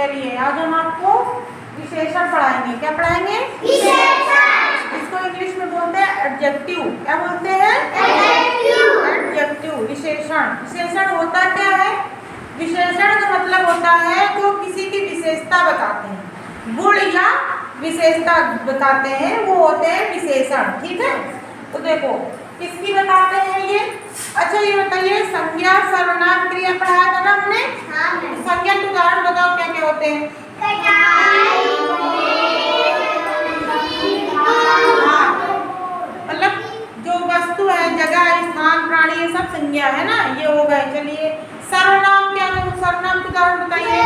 चलिए आज हम आपको विशेषण पढ़ाएंगे। क्या पढ़ाएंगे? विशेषण। इसको इंग्लिश में बोलते हैं एडजेक्टिव। क्या बोलते हैं? एडजेक्टिव। एडजेक्टिव विशेषण। विशेषण होता क्या है? विशेषण का मतलब होता है जो किसी की विशेषता बताते हैं, गुण या विशेषता बताते हैं, वो होते हैं विशेषण। ठीक है, तो देखो किसकी बताते हैं ये। अच्छा ये बताइए, संज्ञा सर्वनाम क्रिया पढ़ाया था ना हमने। संज्ञा के उदाहरण बताओ क्या क्या होते हैं। हाँ, मतलब जो वस्तु है, जगह, स्थान, प्राणी, ये सब संज्ञा है ना, ये हो गए। चलिए सर्वनाम क्या है? सर्वनाम के उदाहरण बताइए।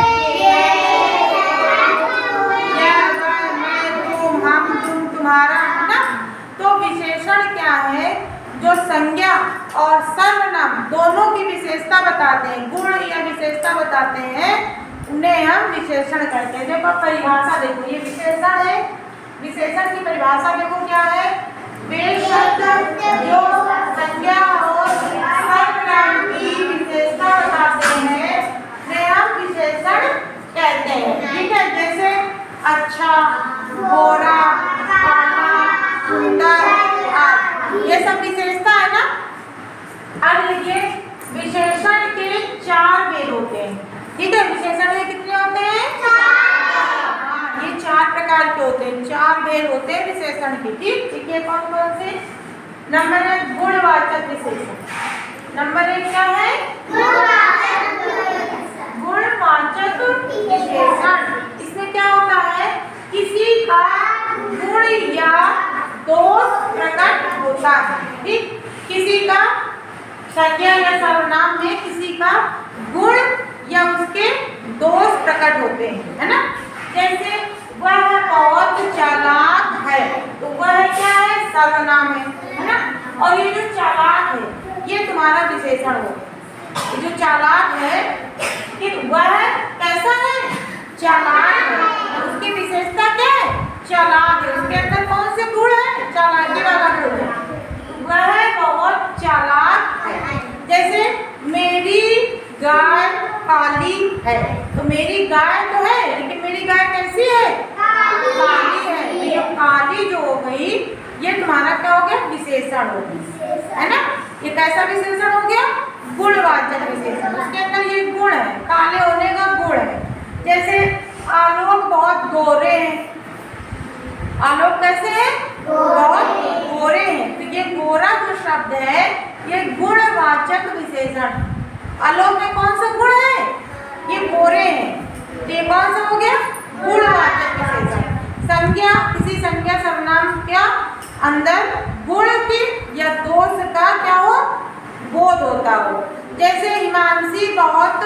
हम, तुम, तुम्हारा, है ना। तो विशेषण क्या है? जो संज्ञा और सर्वनाम दोनों की विशेषता बताते हैं, गुण या विशेषता बताते हैं, उन्हें हम विशेषण कहते हैं। देखो परिभाषा देखो, ये विशेषण है। विशेषण की परिभाषा देखो क्या है। वे शब्द जो संज्ञा और सर्वनाम की विशेषता बताते हैं उन्हें हम विशेषण कहते हैं। ठीक है, जैसे अच्छा, गोरा, काला, सुंदर, ये सब विशेषता है ना। अब देखिए विशेषण के 4 भेद होते हैं। ठीक है, विशेषण में कितने होते हैं? 4। ये 4 प्रकार के होते हैं, 4 भेद होते हैं विशेषण के। ठीक, देखिए कौन कौन से। नंबर 1 गुणवाचक विशेषण। नंबर 1 क्या है? गुणवाचक विशेषण। इसमें क्या होता है? किसी का गुण या दोष प्रकट होता है। ठीक, किसी का संज्ञा या सर्वनाम में किसी का गुण या उसके दोष प्रकट होते हैं, है ना। जैसे वह बहुत चालाक है, तो वह क्या है? सर्वनाम है ना। और ये जो चालाक है ये तुम्हारा विशेषण हो। ये जो चालाक है कि वह कैसा है? चालाक है। उसकी विशेषता क्या है? चालाक है। उसके अंदर कौन से गुण है? चालाकी वाला गुण है। वह बहुत चालाक है। जैसे मेरी गाय काली है, तो मेरी गाय तो है लेकिन मेरी गाय कैसी है? काली है। तो ये काली जो हो गई ये तुम्हारा क्या हो गया? विशेषण हो गया, है ना। ये कैसा विशेषण हो गया? गुणवाचक विशेषण। उसके अंदर ये गुण है, काले होने का गुण है। जैसे आलोक बहुत गोरे हैं। आलोक कैसे है? बहुत गोरे हैं। तो ये गोरा जो शब्द है ये गुणवाचक विशेषण। आलोक में कौन सा गुण है? ये गोरे हैं। तो ये कौन सा हो गया? गुणवाचक विशेषण। संज्ञा, किसी संज्ञा सर्वनाम क्या अंदर गुण की या दोष का क्या हो? बोध होता हो। जैसे हिमांशी बहुत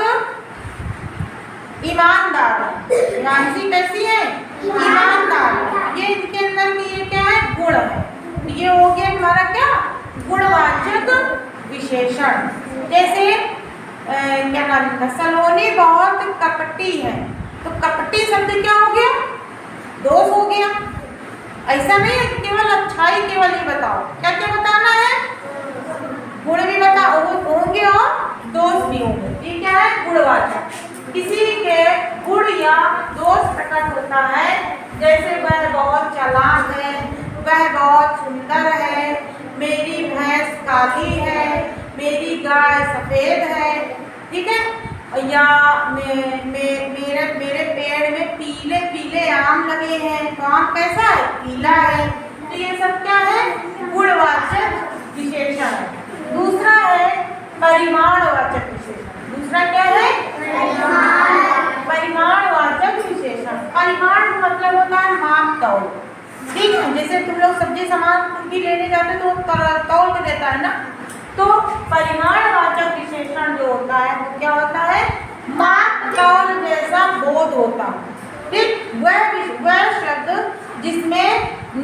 ईमानदार है। हिमांशी कैसी है? ईमानदार है। ये इनके अंदर की ये क्या है? गुण है। ये हो गया हमारा क्या? गुणवाचक विशेषण। जैसे क्या नाम है? सलोनी बहुत कपटी है, तो कपटी शब्द क्या हो गया? दोष हो गया। ऐसा नहीं है केवल अच्छाई केवल ही बताओ, क्या क्या बताना है? गुण भी बताओ होंगे और दोष भी होंगे। ये क्या है? गुणवाचक। किसी के गुण या दोष प्रकट होता है। जैसे वह बहुत चालाक है, वह बहुत सुंदर है, मेरी भैंस काली है, मेरी गाय सफेद है। ठीक है, या मेरे पेड़ में पीले पीले आम लगे हैं, तो आम कैसा है? पीला है। तो ये सब क्या है? गुणवाचक विशेषण है। दूसरा है परिमाणवाचक विशेषण। दूसरा क्या है? परिमाणवाचक विशेषण। परिमाण मतलब होता है माप तौल। ठीक है, जैसे तुम लोग सब्जी सामान कुछ भी लेने जाते तो तौल के देता है ना। तो परिमाणवाचक विशेषण जो होता है वो क्या होता है? माप तौल जैसा बोध होता है। ठीक, वह शब्द जिसमें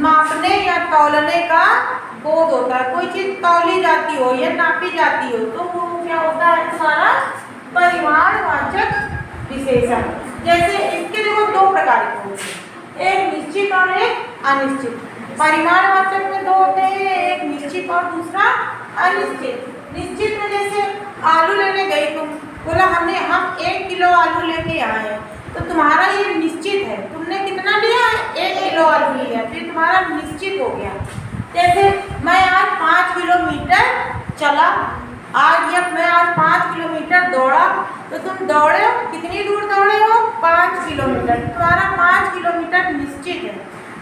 मापने या तौलने का बोध होता है। कोई चीज तौली जाती हो या नापी जाती हो तो वो क्या होता है? तुम्हारा परिमाणवाचक विशेषण। जैसे इसके देखो 2 प्रकार के होते हैं, एक निश्चित और एक अनिश्चित। परिमाणवाचक में 2 होते हैं, एक निश्चित और दूसरा अनिश्चित। निश्चित में जैसे आलू लेने गई तुम, बोला हम 1 किलो आलू लेके आए, तो तुम्हारा ये निश्चित है। तुमने कितना लिया है? 1 किलो आलू लिया, फिर तुम्हारा निश्चित हो गया। जैसे मैं आज 5 किलोमीटर चला, मैं आज 5 किलोमीटर दौड़ा, तो तुम दौड़े हो, कितनी दूर दौड़े हो? 5 किलोमीटर। तुम्हारा 5 किलोमीटर निश्चित है।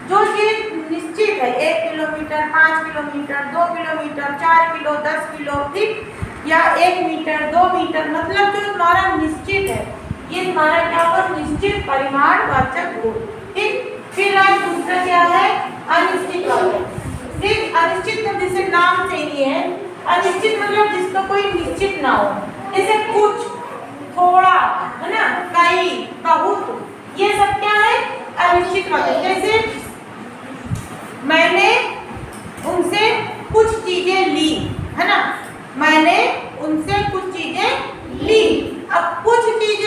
जो चीज निश्चित है, 1 kilometre, 5 kilometre, 2 kilometre, 4 kilo, 10 kilo, ठीक, या 1 मीटर, 2 मीटर, मतलब जो तुम्हारा निश्चित है, ये तुम्हारा क्या होगा? निश्चित परिमाणवाचक गुण। ठीक। फिर आज दूसरा क्या है? अनिश्चित वाचक। ठीक, अनिश्चित मतलब जैसे नाम से ही है, अनिश्चित मतलब जिसका कोई निश्चित ना हो, जैसे कुछ, थोड़ा, है ना, कई, बहुत, ये सब क्या है? अनिश्चित वाचक। जैसे मैंने उनसे कुछ चीजें ली, है ना, मैंने उनसे कुछ चीजें ली। अब कुछ चीज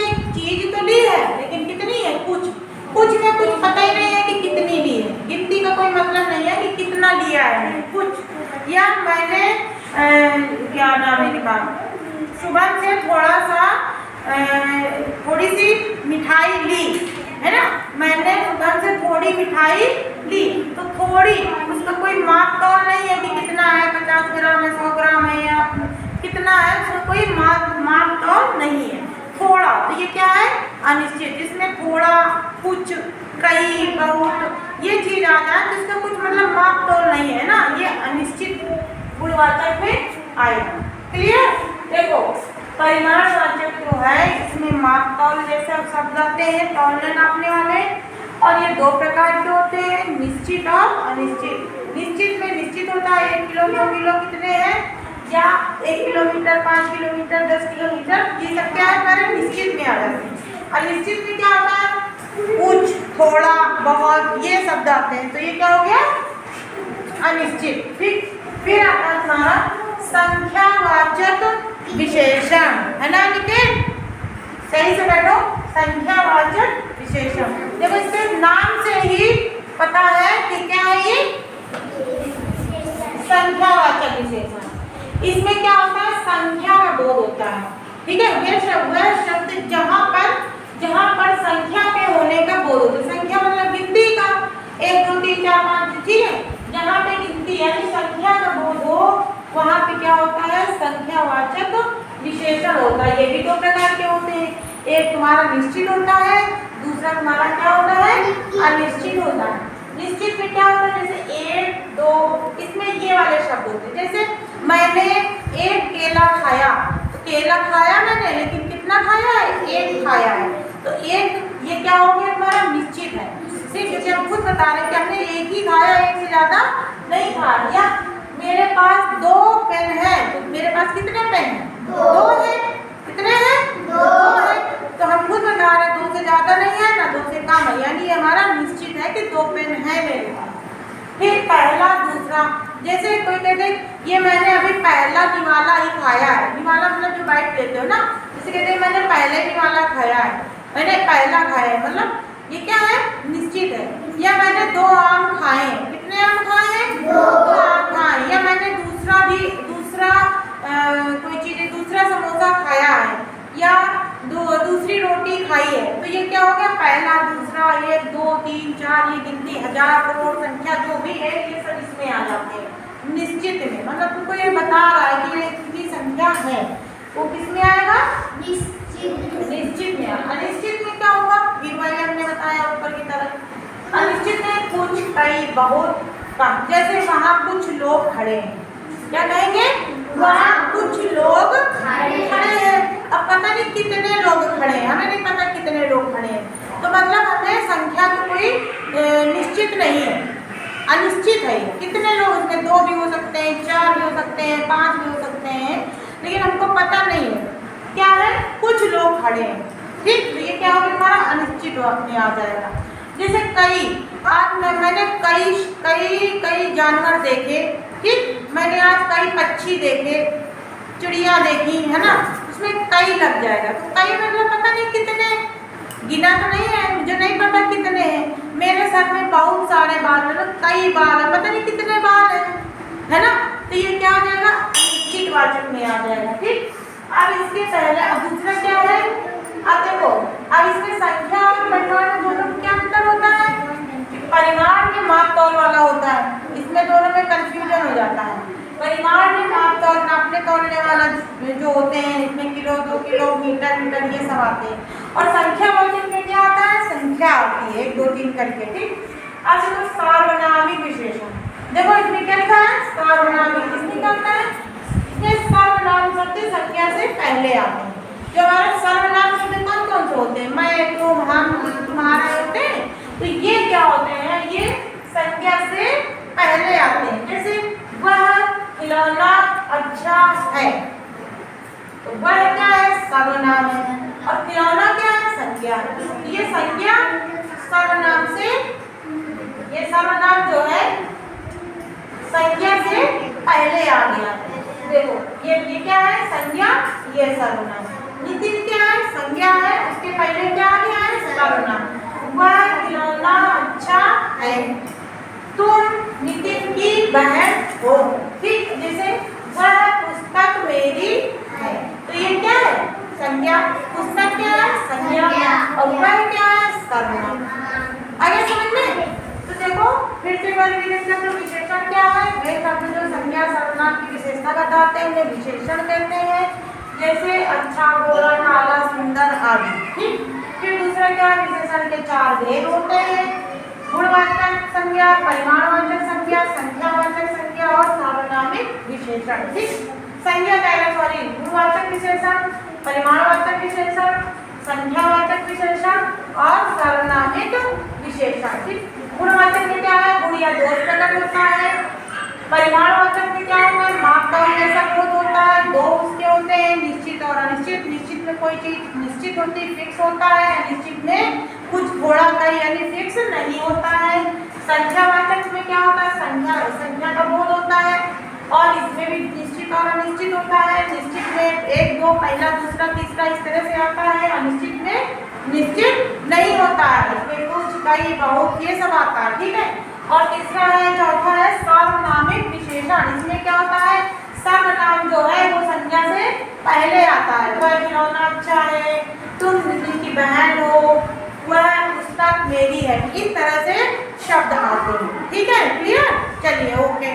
तो ली है, लेकिन कितनी है? कुछ में कुछ पता ही नहीं है कि कितनी ली है। गिनती का कोई मतलब नहीं है कि कितना लिया है, कुछ। या मैंने क्या नाम है का, सुबह से थोड़ी सी मिठाई ली, है ना, मैंने सुबह से थोड़ी मिठाई ली। तो थोड़ी, उसका कोई माप तौल नहीं है कि कितना है, 50 ग्राम है, 100 ग्राम है, या कितना है, उसका कोई माप तौल नहीं है। थोड़ा, तो ये क्या है? अनिश्चित। जिसमें थोड़ा, कुछ, कई, बहुत, ये चीज आ जाए जिसका कुछ मतलब माप तौल नहीं है ना, ये अनिश्चित गुणवाचक में आएगा। क्लियर? देखो, परिमाणवाचक जो है, इसमें माप तौल जैसे शब्द आते हैं, तौलने नापने वाले, और ये 2 प्रकार के होते हैं, निश्चित और अनिश्चित। निश्चित में निश्चित होता है 1 किलो, 2 किलो कितने हैं, या 1 किलोमीटर, 5 किलोमीटर, 10 किलोमीटर, ये सब क्या है? हमारे निश्चित में आ जाते हैं। अनिश्चित में क्या होता है? कुछ, थोड़ा, बहुत, ये शब्द आते हैं, तो ये क्या हो गया? अनिश्चित। ठीक। फिर आता है तुम्हारा संख्यावाचक विशेषण, है ना नितिन? सही से बैठो। संख्यावाचक विशेषण, देखो इसके नाम से ही पता है कि क्या है ये? संख्यावाचक विशेषण। इसमें क्या होता है? संख्या का बोध होता है। ठीक है, वह शब्द जहाँ पर संख्या के होने का बोध होता है। संख्या मतलब गिनती का, 1 2 3 4 5, ठीक है, जहाँ पे गिनती यानी संख्या का बोध हो, वहाँ पे क्या होता है? संख्यावाचक विशेषण होता है। ये भी 2 प्रकार के होते हैं, एक तुम्हारा निश्चित होता है, दूसरा तुम्हारा क्या होता है? अनिश्चित होता है। निश्चित में क्या होता है? जैसे 1 2, इसमें ये वाले शब्द होते हैं। जैसे मैंने 1 केला खाया, तो केला खाया मैंने, लेकिन कितना खाया है? 1 खाया है। तो 1, ये क्या हो गया? हमारा निश्चित है। सिर्फ जैसे हम खुद बता रहे हैं कि हमने 1 ही खाया, 1 से ज़्यादा नहीं खाया। या मेरे पास 2 पेन है, तो मेरे पास कितने पेन हैं? 2 है। कितने हैं? 2 है। तो हम खुद बता रहे हैं 2 से ज़्यादा नहीं है ना 2 से कम है, यानी हमारा निश्चित है कि 2 पेन है मेरे पास। फिर पहला, दूसरा, जैसे कोई कहते ये मैंने अभी पहला निवाला ही खाया है। निवाला मतलब जो बाइट लेते हो ना, जैसे कहते हैं मैंने पहले निवाला खाया है, मैंने पहला खाया है, मतलब ये क्या है? निश्चित है। या मैंने 2 आम खाए हैं। कितने आम खाए हैं? 2 आम खाए। या मैंने दूसरा कोई चीज़, दूसरा समोसा खाया है, या दूसरी रोटी खाई है। तो ये क्या हो गया? पहला, दूसरा, 1 2 3 4, ये गिनती 1000 करोड़ संख्या जो भी है, ये सब इसमें आ जाते हैं निश्चित में। मतलब तुमको ये बता रहा है कि ये इतनी संख्या है, वो किसमें आएगा? निश्चित में। अनिश्चित में क्या होगा? गिनवाई हमने बताया ऊपर की तरफ। अनिश्चित में कुछ, कई, बहुत, कम। जैसे वहाँ कुछ लोग खड़े हैं, क्या कहेंगे? वहाँ कुछ लोग खड़े हैं। अब पता नहीं कितने लोग खड़े हैं, हमें नहीं पता कितने लोग खड़े हैं, तो मतलब हमें संख्या कोई निश्चित नहीं है, अनिश्चित है। कितने लोग, इसमें 2 भी हो सकते हैं, 4 भी हो सकते हैं, 5 भी हो सकते हैं, लेकिन हमको पता नहीं है क्या है। कुछ लोग खड़े हैं। ठीक, तो ये क्या होगा? हमारा अनिश्चित में आ जाएगा। जैसे कई, आज मैंने कई जानवर देखे। ठीक, मैंने आज कई पक्षी देखे, चिड़िया देखी, है ना, उसमें कई लग जाएगा। तो कई मतलब पता नहीं कितने, गिना तो नहीं है, मुझे नहीं पता कितने हैं। मेरे सर में बहुत सारे बाल, मतलब कई बाल है, पता नहीं कितने बाल है ना। तो ये क्या हो जाएगा? अनिश्चित वाचक में आ जाएगा। ठीक, अब इसके पहले अब दूसरा क्या है? अब देखो, अब इसमें संख्या और जाता है। परिमाण में माप और नापने तोलने वाला जो होते हैं, इसमें किलो, 2 किलो, मीटर, मीटर ये सब आते हैं। और संख्यावाचक में क्या आता है? संख्या आती है 1 2 3 करके। ठीक, अब देखो सार्वनामिक विशेषण। देखो इसमें क्या लिखा है? सार्वनामिक। इसमें क्या होता है? इसमें सर्वनाम शब्द संख्या से पहले आते हैं। जो हमारे सर्वनाम शब्द कौन कौन से होते हैं? मैं, तुम, हम, तुम्हारा होते हैं। तो ये क्या होते हैं? ये संख्या से पहले आते हैं। जैसे वह खिलौना अच्छा है, तो वह क्या है? सर्वनाम है। और खिलौना क्या है? संज्ञा। ये संज्ञा सर्वनाम से, ये सर्वनाम जो है संज्ञा से पहले आ गया। देखो ये क्या है? संज्ञा, ये सर्वनाम। नितिन क्या है? संज्ञा है, उसके पहले क्या आ गया है? सर्वनाम। वह खिलौना अच्छा है, तुम नितिन की बहन हो। ठीक, जैसे वह पुस्तक मेरी है, तो ये क्या है? संज्ञा। पुस्तक क्या है? संज्ञा। और वह क्या है? सर्वनाम। आगे समझ में? तो देखो फिर से वर्गीकरण का विशेषण क्या है? वे शब्द जो संज्ञा सर्वनाम की विशेषता बताते हैं उन्हें विशेषण कहते हैं। जैसे अच्छा, गोरा, काला, सुंदर आदि। ठीक, फिर दूसरा क्या है? विशेषण के 4 भेद होते हैं। गुणवाचक संज्ञा, परिमाणवाचक संज्ञा, संख्यावाचक संज्ञा और सार्वनामिक विशेषण। ठीक, संज्ञा गुणवाचक विशेषण, परिमाणवाचक विशेषण, संख्यावाचक विशेषण और सार्वनामिक विशेषण। ठीक, गुणवाचक में क्या है? गुण या दोष प्रकट होता है। परिमाणवाचक में क्या होता है? माप का जैसा बोध होता है। दो उसके होते हैं, निश्चित और अनिश्चित। निश्चित में कोई चीज निश्चित होती है, फिक्स होता है। अनिश्चित में कुछ थोड़ा का यानी फिक्स नहीं होता है। संख्यावाचक में क्या होता है? संख्या का बोध होता है और इसमें भी निश्चित और अनिश्चित होता है। निश्चित में 1 2 पहला, दूसरा, तीसरा इस तरह से आता है। अनिश्चित में निश्चित नहीं होता है, इसमें कुछ, कई, बहुत ये सब आता है। ठीक है, और तीसरा है, चौथा है सार्वनामिक विशेषण। इसमें क्या होता है? सर्वनाम जो है वो संज्ञा से पहले आता है। वह खिलौना अच्छा है, तुम नितिन की बहन हो, वह पुस्तक मेरी है। इस तरह से शब्द आते हैं। ठीक है, क्लियर? चलिए, ओके।